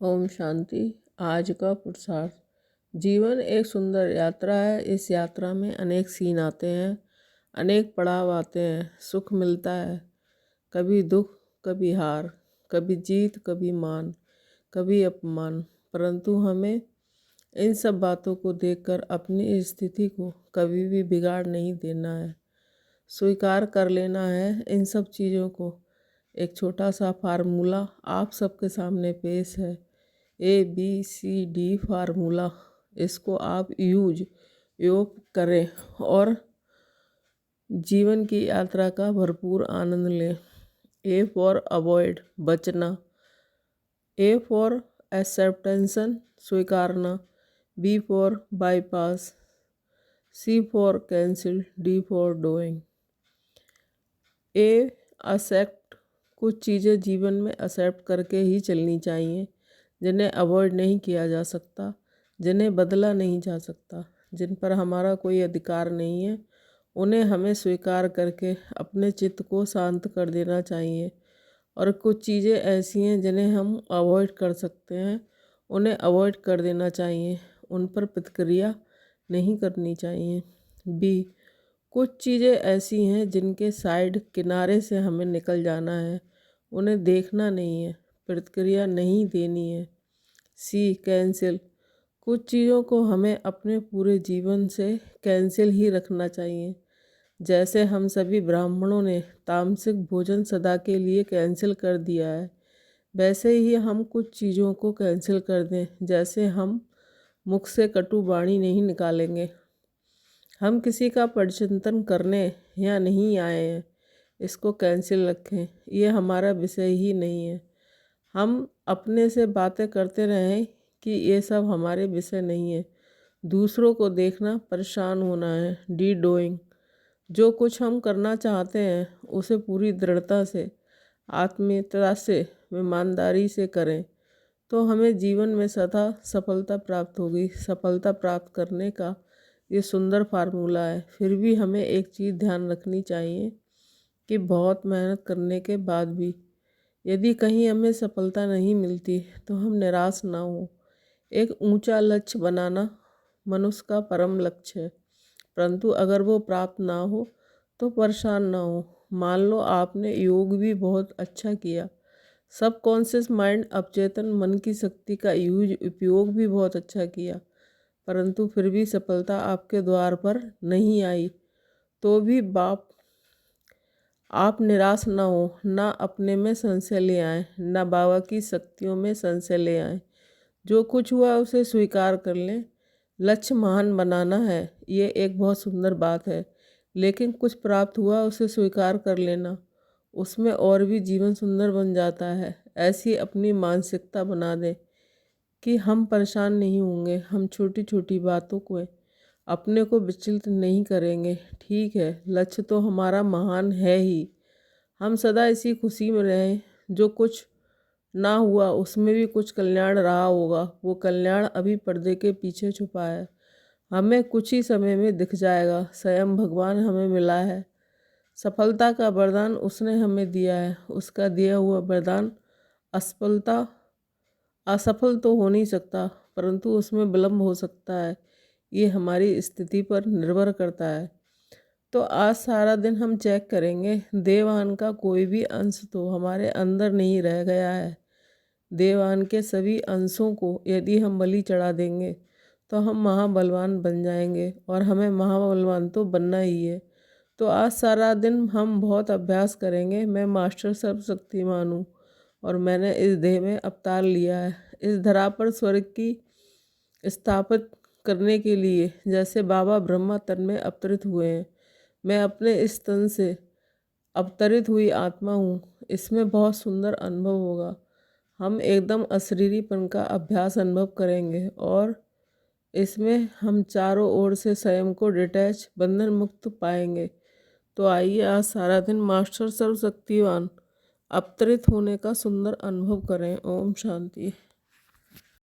ओम शांति। आज का पुरुषार्थ। जीवन एक सुंदर यात्रा है। इस यात्रा में अनेक सीन आते हैं, अनेक पड़ाव आते हैं। सुख मिलता है, कभी दुख, कभी हार, कभी जीत, कभी मान, कभी अपमान। परंतु हमें इन सब बातों को देखकर अपनी स्थिति को कभी भी बिगाड़ नहीं देना है। स्वीकार कर लेना है इन सब चीज़ों को। एक छोटा सा फार्मूला आप सबके सामने पेश है। ABCD formula. इसको आप योग करें और जीवन की यात्रा का भरपूर आनंद लें। A फॉर अवॉइड, बचना। A फॉर एक्सेप्टेंसन, स्वीकारना। B for bypass. C for cancel. D for doing. Accept. कुछ चीज़ें जीवन में एक्सेप्ट करके ही चलनी चाहिए, जिन्हें अवॉइड नहीं किया जा सकता, जिन्हें बदला नहीं जा सकता, जिन पर हमारा कोई अधिकार नहीं है। उन्हें हमें स्वीकार करके अपने चित्त को शांत कर देना चाहिए। और कुछ चीज़ें ऐसी हैं जिन्हें हम अवॉइड कर सकते हैं, उन्हें अवॉइड कर देना चाहिए। उन पर प्रतिक्रिया नहीं करनी चाहिए। B, कुछ चीज़ें ऐसी हैं जिनके साइड किनारे से हमें निकल जाना है, उन्हें देखना नहीं है, प्रतिक्रिया नहीं देनी है। C, cancel. कुछ चीज़ों को हमें अपने पूरे जीवन से कैंसिल ही रखना चाहिए। जैसे हम सभी ब्राह्मणों ने तामसिक भोजन सदा के लिए कैंसिल कर दिया है, वैसे ही हम कुछ चीज़ों को कैंसिल कर दें। जैसे हम मुख से कटु वाणी नहीं निकालेंगे। हम किसी का परिचिंतन करने या नहीं आए हैं, इसको कैंसिल रखें। ये हमारा विषय ही नहीं है। हम अपने से बातें करते रहें कि ये सब हमारे विषय नहीं है। दूसरों को देखना, परेशान होना है। D, doing. जो कुछ हम करना चाहते हैं उसे पूरी दृढ़ता से, आत्मीयता से, ईमानदारी से करें, तो हमें जीवन में सदा सफलता प्राप्त होगी। सफलता प्राप्त करने का ये सुंदर फार्मूला है। फिर भी हमें एक चीज़ ध्यान रखनी चाहिए कि बहुत मेहनत करने के बाद भी यदि कहीं हमें सफलता नहीं मिलती तो हम निराश ना हो। एक ऊंचा लक्ष्य बनाना मनुष्य का परम लक्ष्य है, परंतु अगर वो प्राप्त ना हो तो परेशान ना हो। मान लो आपने योग भी बहुत अच्छा किया, सबकॉन्शियस माइंड, अवचेतन मन की शक्ति का उपयोग भी बहुत अच्छा किया, परंतु फिर भी सफलता आपके द्वार पर नहीं आई, तो भी आप निराश ना हो, ना अपने में संशय ले आए, ना बाबा की शक्तियों में संशय ले आए। जो कुछ हुआ उसे स्वीकार कर लें। लक्ष्य महान बनाना है, ये एक बहुत सुंदर बात है, लेकिन कुछ प्राप्त हुआ उसे स्वीकार कर लेना, उसमें और भी जीवन सुंदर बन जाता है। ऐसी अपनी मानसिकता बना दें कि हम परेशान नहीं होंगे, हम छोटी छोटी बातों को अपने को विचलित नहीं करेंगे। ठीक है, लक्ष्य तो हमारा महान है ही, हम सदा इसी खुशी में रहें। जो कुछ ना हुआ उसमें भी कुछ कल्याण रहा होगा, वो कल्याण अभी पर्दे के पीछे छुपा है, हमें कुछ ही समय में दिख जाएगा। स्वयं भगवान हमें मिला है, सफलता का वरदान उसने हमें दिया है। उसका दिया हुआ वरदान असफल तो हो नहीं सकता, परंतु उसमें विलम्ब हो सकता है। ये हमारी स्थिति पर निर्भर करता है। तो आज सारा दिन हम चेक करेंगे, देवान का कोई भी अंश तो हमारे अंदर नहीं रह गया है। देवान के सभी अंशों को यदि हम बलि चढ़ा देंगे तो हम महाबलवान बन जाएंगे, और हमें महाबलवान तो बनना ही है। तो आज सारा दिन हम बहुत अभ्यास करेंगे। मैं मास्टर सर्वशक्तिमान हूँ और मैंने इस देह में अवतार लिया है, इस धरा पर स्वर्ग की स्थापित करने के लिए। जैसे बाबा ब्रह्मा तन में अवतरित हुए हैं, मैं अपने इस तन से अवतरित हुई आत्मा हूँ। इसमें बहुत सुंदर अनुभव होगा। हम एकदम अशरीरीपन का अभ्यास अनुभव करेंगे और इसमें हम चारों ओर से स्वयं को डिटैच, बंधन मुक्त पाएंगे। तो आइए आज सारा दिन मास्टर सर्वशक्तिवान अवतरित होने का सुंदर अनुभव करें। ओम शांति।